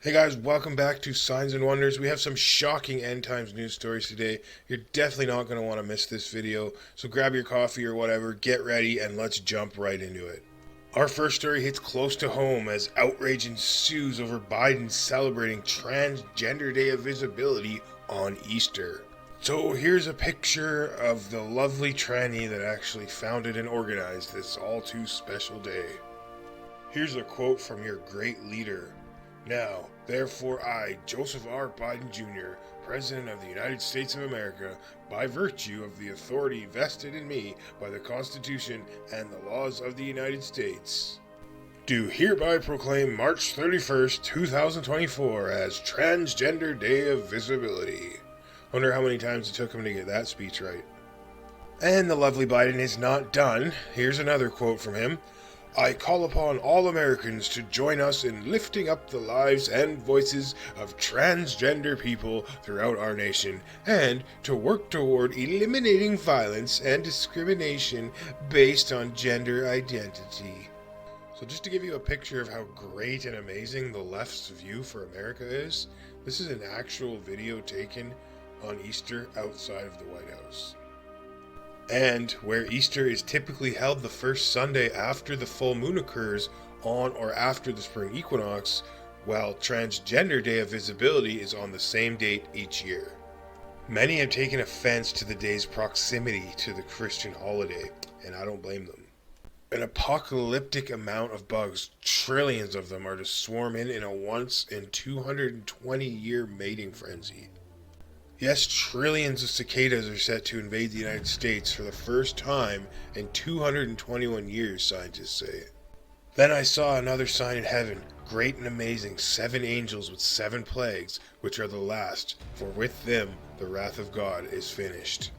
Hey guys, welcome back to Signs and Wonders. We have some shocking end times news stories today. You're definitely not going to want to miss this video, so grab your coffee or whatever, get ready, and let's jump right into it. Our first story hits close to home as outrage ensues over Biden celebrating Transgender Day of Visibility on Easter. So here's a picture of the lovely tranny that actually founded and organized this all too special day. Here's a quote from your great leader. Now, therefore I, Joseph R. Biden Jr., President of the United States of America, by virtue of the authority vested in me by the Constitution and the laws of the United States, do hereby proclaim March 31st, 2024 as Transgender Day of Visibility. Wonder how many times it took him to get that speech right. And the lovely Biden is not done. Here's another quote from him. I call upon all Americans to join us in lifting up the lives and voices of transgender people throughout our nation and to work toward eliminating violence and discrimination based on gender identity. So just to give you a picture of how great and amazing the left's view for America is, this is an actual video taken on Easter outside of the White House. And where Easter is typically held the first Sunday after the full moon occurs on or after the spring equinox, while Transgender Day of Visibility is on the same date each year. Many have taken offense to the day's proximity to the Christian holiday, and I don't blame them. An apocalyptic amount of bugs, trillions of them, are to swarm in a once in 220 year mating frenzy. Yes, trillions of cicadas are set to invade the United States for the first time in 221 years, scientists say. Then I saw another sign in heaven, great and amazing, 7 angels with 7 plagues, which are the last, for with them the wrath of God is finished.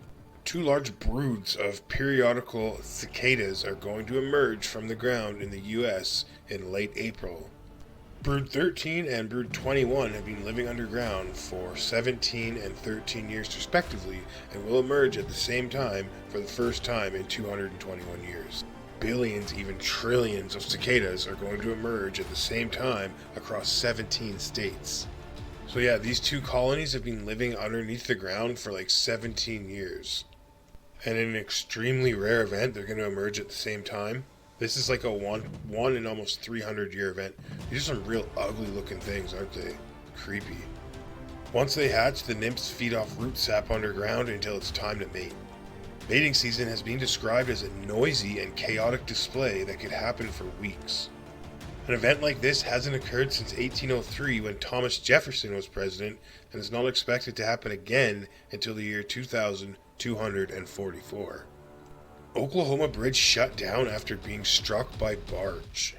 2 large broods of periodical cicadas are going to emerge from the ground in the U.S. in late April. Brood 13 and Brood 21 have been living underground for 17 and 13 years respectively and will emerge at the same time for the first time in 221 years. Billions, even trillions of cicadas are going to emerge at the same time across 17 states. So yeah, these 2 colonies have been living underneath the ground for like 17 years. And in an extremely rare event, they're going to emerge at the same time. This is like a one in almost 300 year event. These are some real ugly looking things, aren't they? Creepy. Once they hatch, the nymphs feed off root sap underground until it's time to mate. Mating season has been described as a noisy and chaotic display that could happen for weeks. An event like this hasn't occurred since 1803 when Thomas Jefferson was president and is not expected to happen again until the year 2244. Oklahoma bridge shut down after being struck by barge.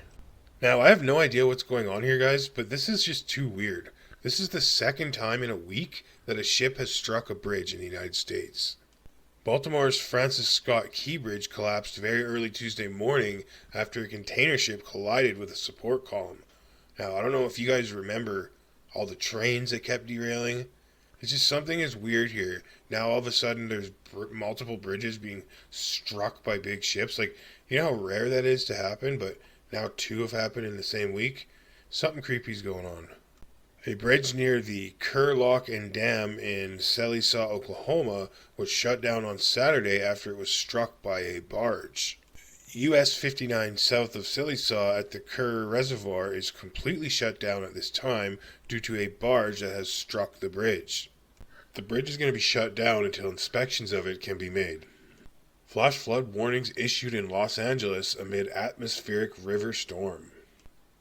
Now, I have no idea what's going on here, guys, but this is just too weird. This is the second time in a week that a ship has struck a bridge in the United States. Baltimore's Francis Scott Key Bridge collapsed very early Tuesday morning after a container ship collided with a support column. Now, I don't know if you guys remember all the trains that kept derailing. It's just something is weird here. Now all of a sudden there's multiple bridges being struck by big ships. Like, you know how rare that is to happen, but now 2 have happened in the same week? Something creepy's going on. A bridge near the Kerr Lock and Dam in Sellesaw, Oklahoma was shut down on Saturday after it was struck by a barge. US 59 south of Sellesaw at the Kerr Reservoir is completely shut down at this time due to a barge that has struck the bridge. The bridge is going to be shut down until inspections of it can be made. Flash flood warnings issued in Los Angeles amid atmospheric river storm.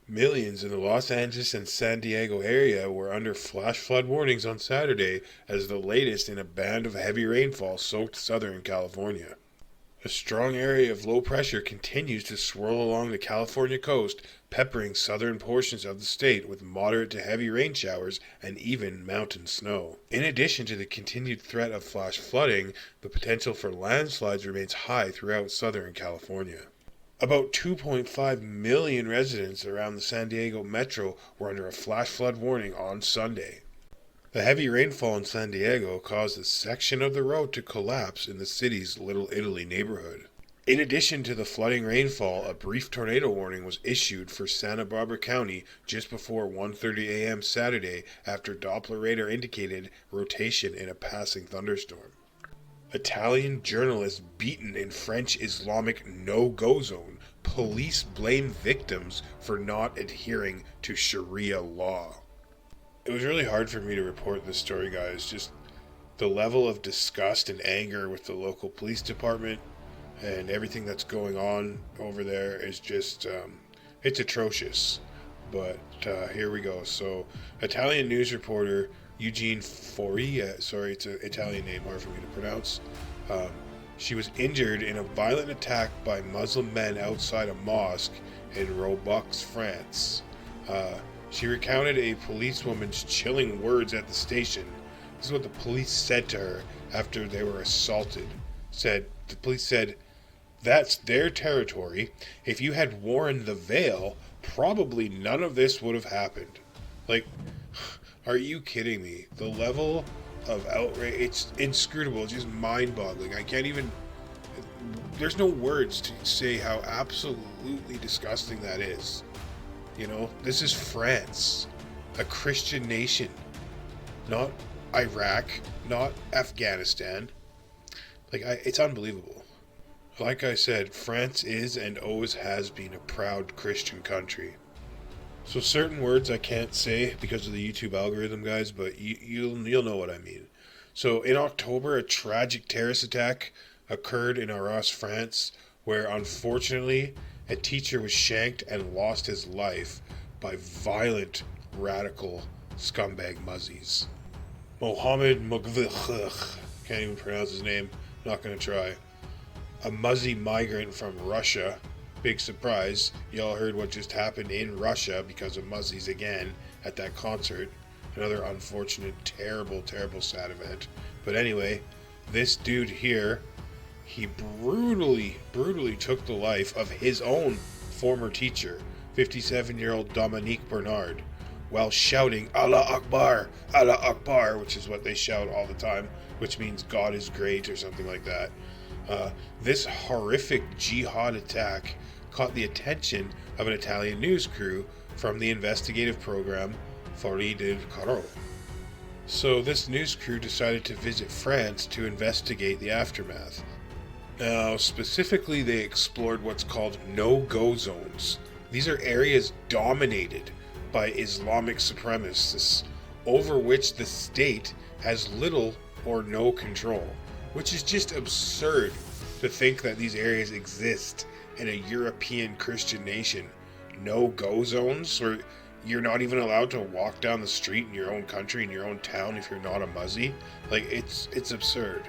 Millions in the Los Angeles and San Diego area were under flash flood warnings on Saturday as the latest in a band of heavy rainfall soaked Southern California. A strong area of low pressure continues to swirl along the California coast, peppering southern portions of the state with moderate to heavy rain showers and even mountain snow. In addition to the continued threat of flash flooding, the potential for landslides remains high throughout Southern California. About 2.5 million residents around the San Diego metro were under a flash flood warning on Sunday. The heavy rainfall in San Diego caused a section of the road to collapse in the city's Little Italy neighborhood. In addition to the flooding rainfall, a brief tornado warning was issued for Santa Barbara County just before 1:30 a.m. Saturday after Doppler radar indicated rotation in a passing thunderstorm. Italian journalist beaten in French Islamic no-go zone. Police blame victims for not adhering to Sharia law. It was really hard for me to report this story, guys. Just the level of disgust and anger with the local police department and everything that's going on over there is just, it's atrocious. But here we go. So, Italian news reporter Eugene Fori, sorry, it's an Italian name, hard for me to pronounce. She was injured in a violent attack by Muslim men outside a mosque in Robux, France. She recounted a policewoman's chilling words at the station. This is what the police said to her after they were assaulted. The police said, "That's their territory. If you had worn the veil, probably none of this would have happened." Like, are you kidding me? The level of outrage, it's inscrutable, it's just mind-boggling. I can't even, there's no words to say how absolutely disgusting that is. You know, this is France, a Christian nation, not Iraq, not Afghanistan. Like, it's unbelievable. Like I said, France is and always has been a proud Christian country. So certain words I can't say because of the YouTube algorithm, guys, but you'll know what I mean. So in October, a tragic terrorist attack occurred in Arras, France, where unfortunately a teacher was shanked and lost his life by violent, radical scumbag muzzies. Mohammed Mogvich, can't even pronounce his name, not gonna try. A muzzy migrant from Russia. Big surprise, y'all heard what just happened in Russia because of muzzies again at that concert. Another unfortunate, terrible, sad event. But anyway, this dude here, he brutally took the life of his own former teacher, 57-year-old Dominique Bernard, while shouting Allah Akbar, which is what they shout all the time, which means God is great or something like that. This horrific jihad attack caught the attention of an Italian news crew from the investigative program Fuori del Caro. So this news crew decided to visit France to investigate the aftermath. Now, specifically, they explored what's called no-go zones. These are areas dominated by Islamic supremacists over which the state has little or no control, which is just absurd to think that these areas exist in a European Christian nation. No-go zones where you're not even allowed to walk down the street in your own country, in your own town, if you're not a muzzy. Like, it's absurd.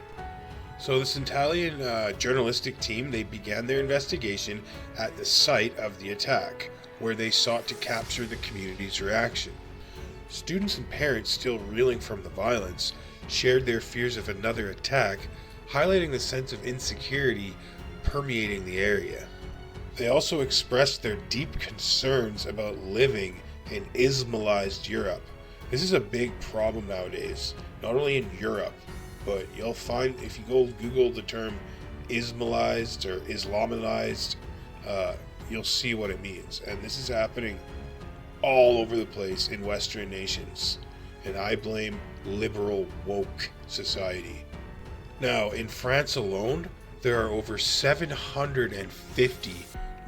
So this Italian journalistic team, they began their investigation at the site of the attack, where they sought to capture the community's reaction. Students and parents, still reeling from the violence, shared their fears of another attack, highlighting the sense of insecurity permeating the area. They also expressed their deep concerns about living in Islamized Europe. This is a big problem nowadays, not only in Europe, but you'll find, if you go Google the term Islamized or Islamized, you'll see what it means. And this is happening all over the place in Western nations. And I blame liberal woke society. Now, in France alone, there are over 750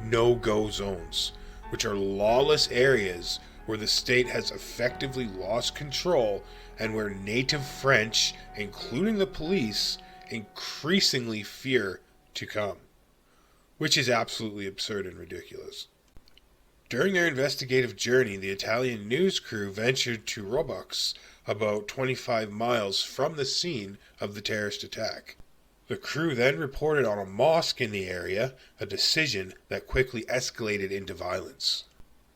no-go zones, which are lawless areas where the state has effectively lost control and where native French, including the police, increasingly fear to come, which is absolutely absurd and ridiculous. During their investigative journey, the Italian news crew ventured to Robux, about 25 miles from the scene of the terrorist attack. The crew then reported on a mosque in the area, a decision that quickly escalated into violence.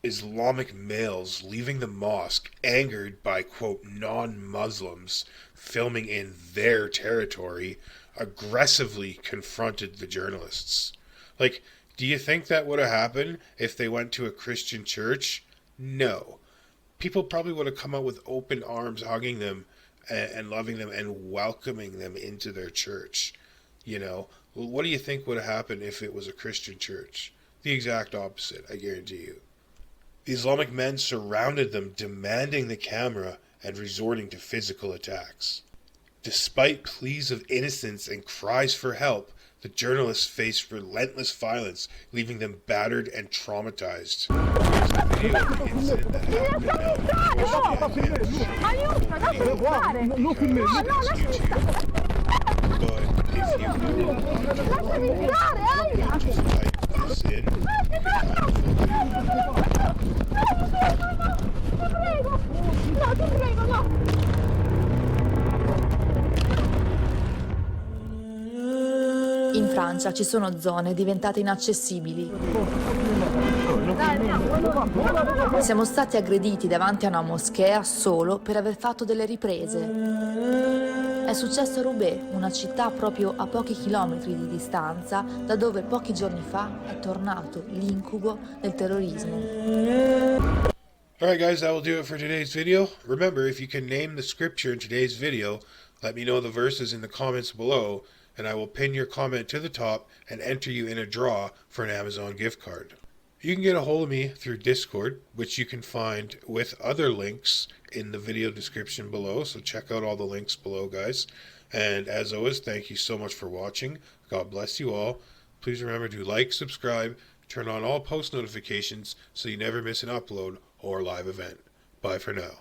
Islamic males leaving the mosque, angered by, quote, non-Muslims filming in their territory, aggressively confronted the journalists. Like, do you think that would have happened if they went to a Christian church? No. People probably would have come out with open arms, hugging them and loving them and welcoming them into their church. You know, well, what do you think would have happened if it was a Christian church? The exact opposite, I guarantee you. The Islamic men surrounded them, demanding the camera and resorting to physical attacks. Despite pleas of innocence and cries for help, the journalists faced relentless violence, leaving them battered and traumatized. Here's a video of the incident that happened now. Unfortunately, I can't show you the full video because it's YouTube. But if you just type this in, you can find the full video. In Francia ci sono zone diventate inaccessibili. Siamo stati aggrediti davanti a una moschea solo per aver fatto delle riprese. È successo a Roubaix, una città proprio a pochi chilometri di distanza, da dove pochi giorni fa è tornato l'incubo del terrorismo. Alright guys, that will do it for today's video. Remember, if you can name the scripture in today's video, let me know the verses in the comments below, and I will pin your comment to the top and enter you in a draw for an Amazon gift card. You can get a hold of me through Discord, which you can find with other links in the video description below, so check out all the links below, guys. And as always, thank you so much for watching. God bless you all. Please remember to like, subscribe, turn on all post notifications so you never miss an upload or live event. Bye for now.